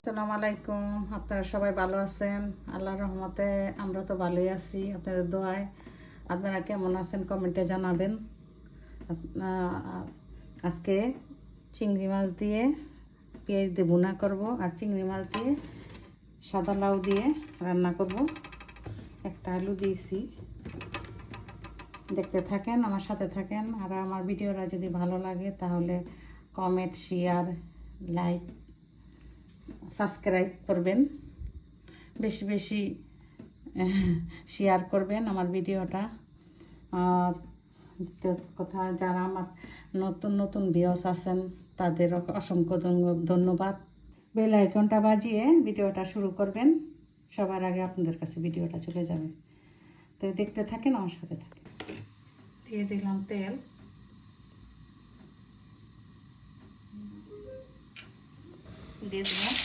আসসালামু আলাইকুম। আপনারা সবাই ভালো আছেন? আল্লাহর রহমতে আমরা তো ভালোই আছি, আপনাদের দোয়ায়। আপনারা কেমন আছেন কমেন্টে জানাবেন। আজকে চিংড়ি মাছ দিয়ে পেঁয়াজ দিয়ে ভুনা করব, আর চিংড়ি মাছ দিয়ে সাদা লাউ দিয়ে রান্না করব। একটা আলু দিয়েছি। দেখতে থাকেন, আমার সাথে থাকেন। আর আমার ভিডিওটা যদি ভালো লাগে তাহলে কমেন্ট, শেয়ার, লাইক, সাবস্ক্রাইব করবেন, বেশি বেশি শেয়ার করবেন আমার ভিডিওটা। আর দ্বিতীয় কথা, যারা আমার নতুন নতুন ভিউয়ার্স আছেন তাদের অসংখ্য ধন্যবাদ। বেল আইকনটা বাজিয়ে ভিডিওটা শুরু করবেন, সবার আগে আপনাদের কাছে ভিডিওটা চলে যাবে। তো দেখতে থাকেন, আমার সাথে থাকেন। দিয়ে দিলাম তেল, দিয়ে দিলাম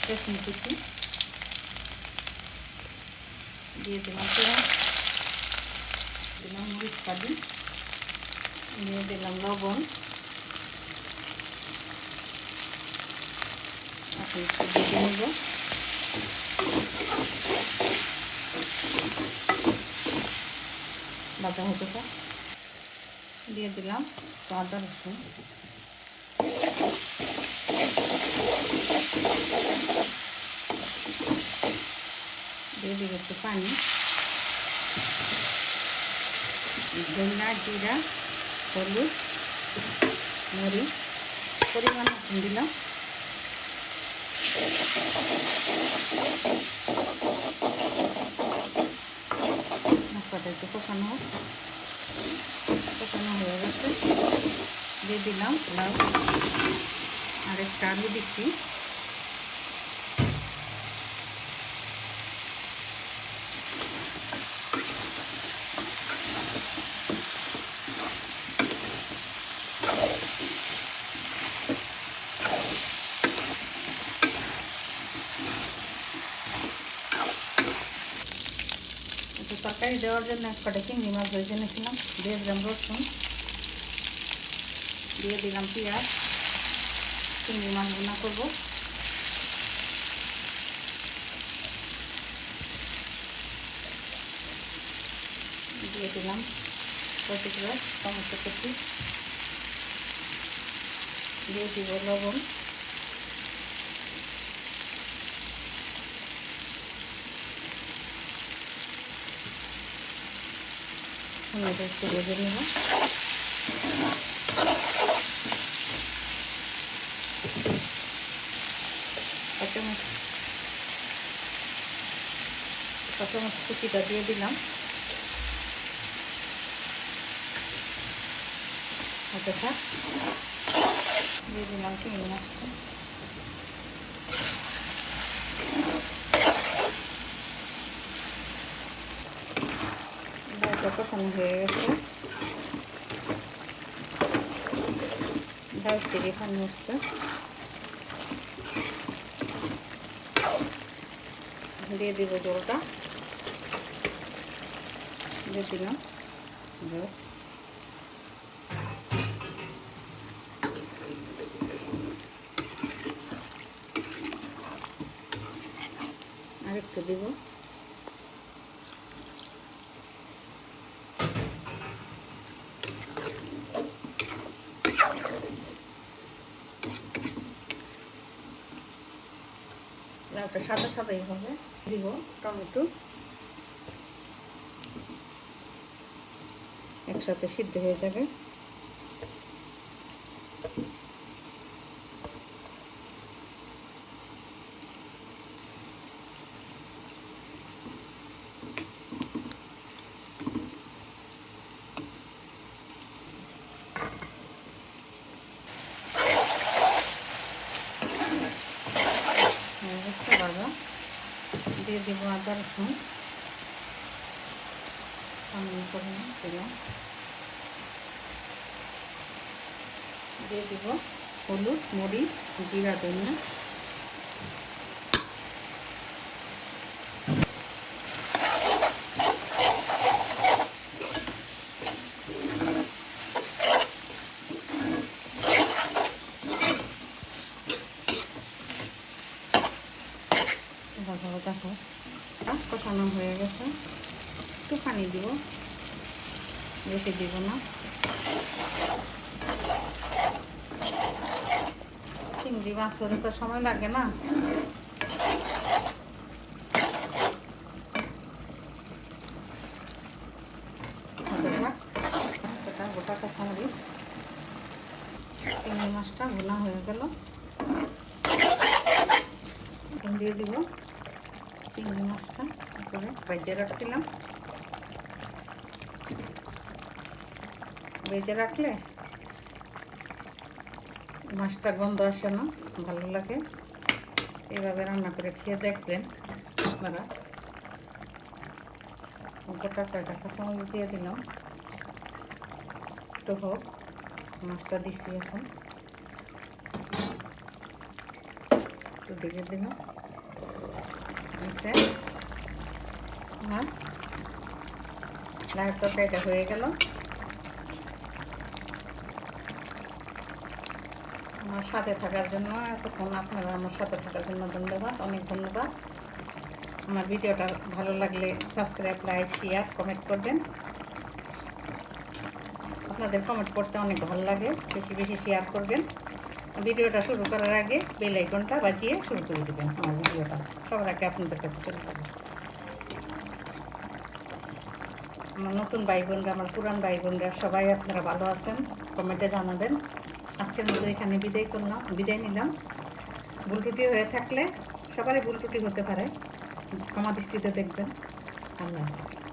রসুন কুচি, দিয়ে দিলাম পেঁয়াজ, দিলাম মরিচ পাতি, দিয়ে দিলাম লবণ। এখন একটু ভেজে নেব। বাটা হতেটা দিয়ে দিলাম আদা রসুন, দিয়ে দিব একটু পানি, ধনিয়া, জিরা, হলুদ, মরিচ পরিমাণ মতন দিলাম। মশলাটা একটু কষানো হয়ে গেছে। দিয়ে দিলাম লাউ আর একটা আলু দিচ্ছি। তরকারি দেওয়ার জন্য কটা চিংড়ি মাছ ভেজে নিয়েছিলাম। দিয়ে দিলাম রসুন, দিয়ে দিলাম পেঁয়াজ। চিংড়ি মাছ ভুনা করবো। দিয়ে দিলাম কতগুলো টমেটো কুচি, দিয়ে দিব লবণ, একটু ভেজে নেব। কাঁচামরিচ কুচিটা দিয়ে দিলাম। আচ্ছা, দিয়ে দিলাম চিংড়ি মাছটা, ডালটা কষানো হয়ে গেছে। ডাল থেকে পানি উঠছে, দিয়ে দিব জলটা, দিয়ে দিলাম জল। আর একটু দিব। লাউটা সাদা সাদাই হবে। দিব টমেটো, একসাথে সিদ্ধ হয়ে যাবে। ভাজা দিয়ে দিব আদা রসুন, দিলাম। দিয়ে দিব হলুদ, মরিচ, জিরা, ধনিয়া, কষানো হয়ে গেছে, একটু পানি দিব, বেশি দিব না। চিংড়ি মাছ হতে তো সময় লাগে না। গোটা কাঁচামরিচ, চিংড়ি মাছটা ভুনা হয়ে গেল, দিয়ে দিব চিংড়ি মাছটা করে ভেজে রাখছিলাম। ভেজে রাখলে মাছটা গন্ধ আসে না, ভালো লাগে। এভাবে রান্না করে খেয়ে দেখবেন আপনারা। গোটা কয়টা কাঁচামরিচ দিয়ে দিলাম, একটু হোক, মাছটা দিছি এখন, একটু দিয়ে দিলাম। আমার লাউ তরকারিটা হয়ে গেল। আমার সাথে থাকার জন্য, এতক্ষণ আপনারা আমার সাথে থাকার জন্য ধন্যবাদ, অনেক ধন্যবাদ। আমার ভিডিওটা ভালো লাগলে সাবস্ক্রাইব, লাইক, শেয়ার, কমেন্ট করবেন। আপনাদের কমেন্ট করতে অনেক ভালো লাগে, বেশি বেশি শেয়ার করবেন। ভিডিওটা শুরু করার আগে বেল আইকনটা বাজিয়ে শুরু করে দেবেন। আমার ভিডিওটা সবার আগে আপনাদের কাছে চলে যাবে। আমার নতুন ভাই বোনরা, আমার পুরান ভাই বোনরা সবাই আপনারা ভালো আছেন, কমেন্টে জানাবেন। আজকের মতো এখানে বিদায় নিলাম। ভুল ত্রুটি হয়ে থাকলে, সবারই ভুল ত্রুটি হতে পারে, ক্ষমা দৃষ্টিতে দেখবেন। আল্লাহ হাফেজ।